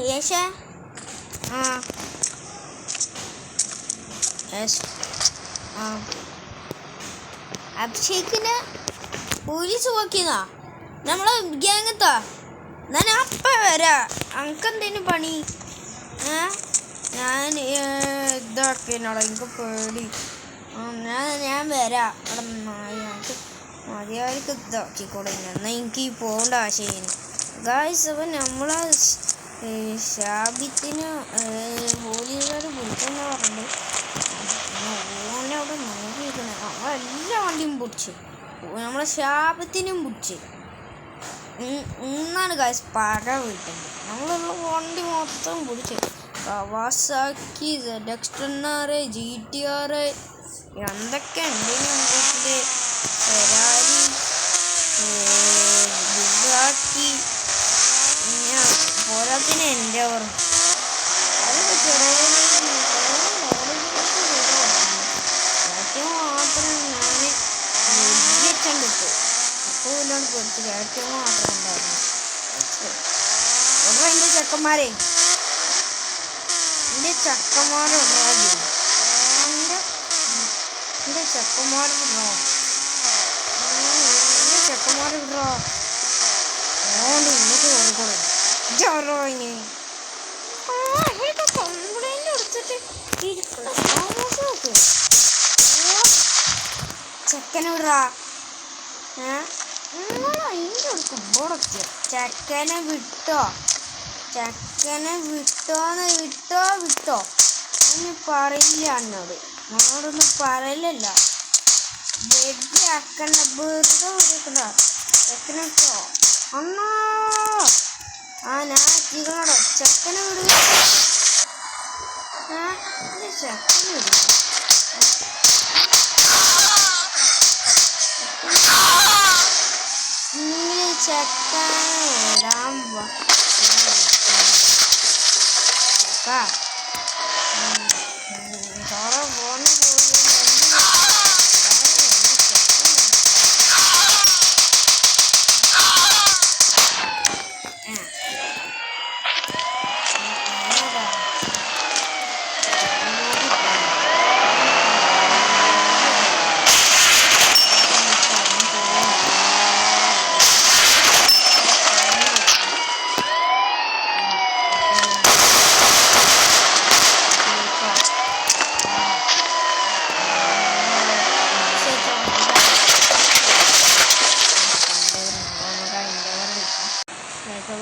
യേശേ ആ യെസ് ആ അഭിഷേകിനെ പോലീസ് നോക്കിയതാ നമ്മളെ ഗ്യാങ്ങത്താ. ഞാൻ അപ്പം വരാം. അനക്കെന്തേനും പണി? ഞാൻ ഇതാക്കിനോടാ എനിക്ക് പേടി. ഞാൻ വരാം. അവിടെ ഞങ്ങൾക്ക് മര്യാദക്ക് ഇതാക്കിക്കൂടെ. എന്നാൽ എനിക്ക് പോകേണ്ട ആശയം ഗായ്സ്. അപ്പം നമ്മളെ ഷാബിത്തിന് പോലീസുകാർ പിടിച്ചെന്ന് പറഞ്ഞു. ഓനെ അവിടെ നോക്കിയിരിക്കണേ. നമ്മളെല്ലാ വണ്ടിയും പിടിച്ച്, നമ്മളെ ഷാബത്തിനും പിടിച്ച്. ഇന്നാണ് ഗായ്സ് പക വീട്ടുന്നത്. നമ്മളുള്ള വണ്ടി മൊത്തം പിടിച്ച്. കവാസാക്കി, ZX-10R, GTR എന്തൊക്കെ ഉണ്ട് വീട്ടില്. ഫെരാരി, ബുഗാട്ടി, പിന്നെ പോരാത്തിന് എൻഡവർ. അതൊക്കെ ചെറിയ മാത്രം ഞാൻ വെച്ചണ്ടിട്ടു. അപ്പോൾ ഇല്ലാണ്ട് കൊടുത്ത് ഏറ്റവും മാത്രം ഉണ്ടായിരുന്നു. ഉടനെ എൻ്റെ ചെക്കന്മാരെ എൻ്റെ ചെക്കന്മാരുണ്ടോ എൻ്റെ ചെക്കന്മാരുണ്ടോ അതുകൊണ്ട് ഇന്നത്തെ കൊടുക്കണം ജറോ ഇനി അവരൊക്കെ കംപ്ലൈൻറ്റ് എടുത്തിട്ട് ഇരിക്കുന്ന താമസമൊക്കെ ചെക്കനെ വിടാ. അതിൻ്റെ അടുത്ത് ബോറൊക്കെ ചെക്കനെ വിട്ടോ വിട്ടോ അതിന് പറയില്ല. എന്നോടൊന്നും പറയലല്ല. വെടി ആക്കണ്ട, വെറുതെ വിളിക്കണ്ട ചെക്കനെ വിട്ടോ. അണ്ണാ ഞാൻ ചികളോടോ ചെക്കനെ വിടുക. ചെക്കനെ വിടുക. ചെക്കനെ വിടാൻ ചോറ പോണ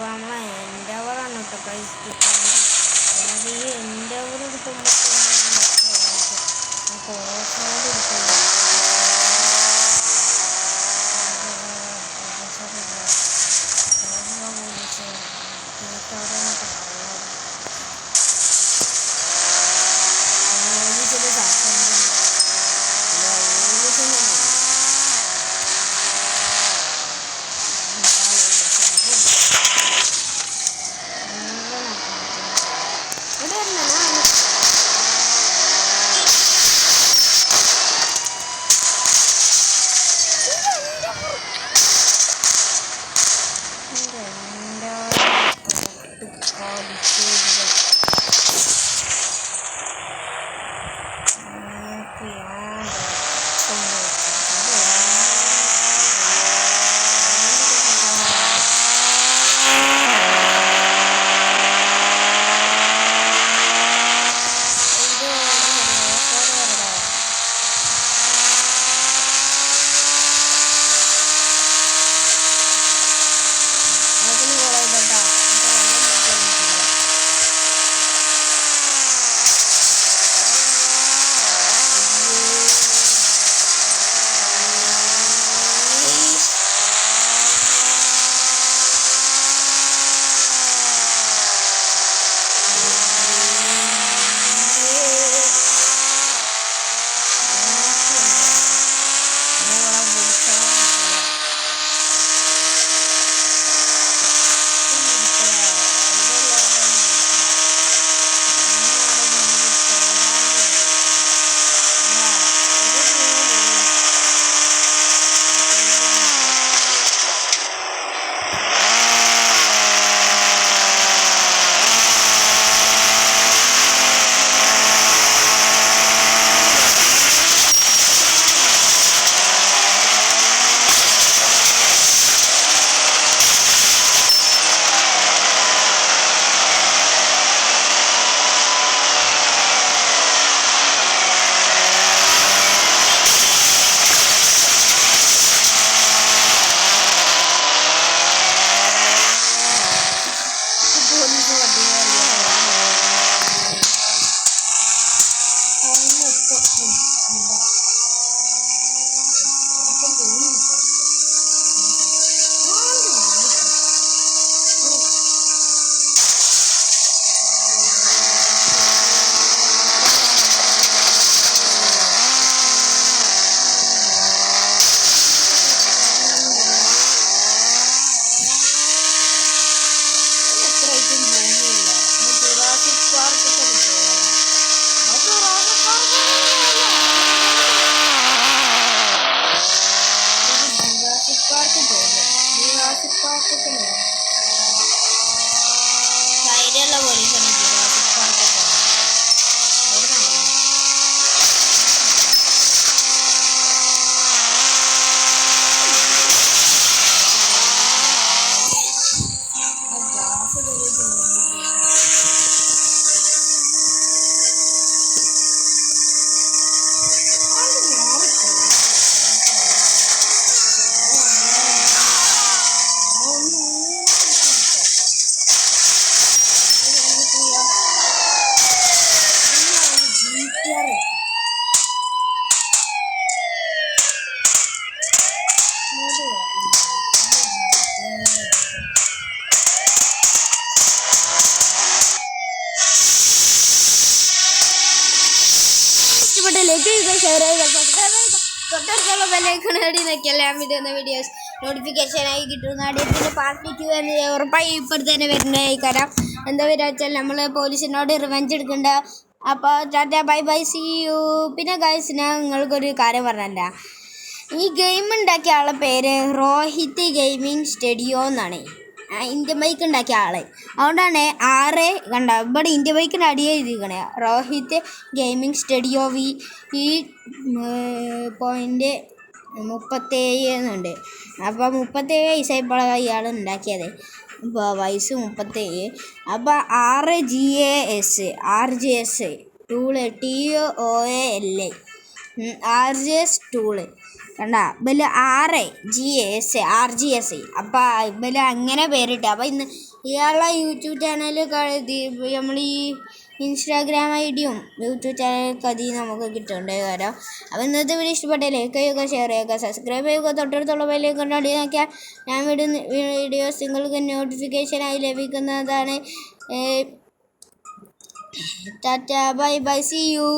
നമ്മളെ എൻഡവറാണ് കേട്ടോ കഴിച്ചിട്ട്. അതായത് ഈ എൻഡവർ എടുക്കുമ്പോൾ നമുക്ക് ഓഫ് റോഡ് എടുക്കുന്നത് ഇഷ്ടപ്പെട്ട ലൈക്ക് ചെയ്യുക, ഷെയർ ചെയ്യുക, സബ്സ്ക്രൈബ് ചെയ്യുക, തൊട്ടടുത്തുള്ള ബെല്ലൈക്കൺ അടി നോക്കിയാൽ ഞാൻ വിടുന്ന വീഡിയോസ് നോട്ടിഫിക്കേഷനായി കിട്ടുന്നതാണ്. ഇതിൻ്റെ പാർട്ട് 2 എന്ന് ഉറപ്പായി ഇപ്പോഴത്തെ തന്നെ വരുന്നതായി കാരണം എന്താ പറയുക വെച്ചാൽ നമ്മൾ പോലീസിനോട് റിവെഞ്ച് എടുക്കണ്ട. അപ്പോൾ tata bye bye see you. പിന്നെ ഗൈസ് ഞാൻ നിങ്ങൾക്കൊരു കാര്യം പറഞ്ഞല്ല, ഈ ഗെയിം ഉണ്ടാക്കിയ ആളുടെ പേര് റോഹിത് ഗെയിമിംഗ് സ്റ്റുഡിയോ എന്നാണ്. ഇന്ത്യൻ ബൈക്ക് ഉണ്ടാക്കിയ ആള്. അതുകൊണ്ടാണ് 6 കണ്ട ഇവിടെ ഇന്ത്യൻ ബൈക്കിൻ്റെ അടിയെ എഴുതിയിരിക്കണേ റോഹിത് ഗെയിമിംഗ് സ്റ്റുഡിയോ .37 എന്നുണ്ട്. അപ്പോൾ 37 വയസ്സായപ്പോഴാണ് ഇയാൾ ഉണ്ടാക്കിയത്. ഇപ്പോൾ വയസ്സ് 37. അപ്പോൾ RGS tool TOAL RGS tool കണ്ട ഇബല് RGS. അപ്പം ഇബല് അങ്ങനെ പേരിട്ട. അപ്പം ഇന്ന് ഇയാളുടെ യൂട്യൂബ് ചാനൽ നമ്മൾ ഈ ഇൻസ്റ്റാഗ്രാം ഐഡിയും യൂട്യൂബ് ചാനലൊക്കെ അതിൽ നമുക്ക് കിട്ടുന്നുണ്ട് കാരണം. അപ്പോൾ ഇന്നത്തെ വീഡിയോ ഇഷ്ടപ്പെട്ടേ ലൈക്ക് ചെയ്യുക, ഷെയർ ചെയ്യുക, സബ്സ്ക്രൈബ് ചെയ്യുക, തൊട്ടടുത്തുള്ള ബെല്ലൈക്കൺ അടി നോക്കിയാൽ ഞാൻ വിടുന്ന വീഡിയോസ് നിങ്ങൾക്ക് നോട്ടിഫിക്കേഷനായി ലഭിക്കുന്നതാണ്. Tata bye bye see U.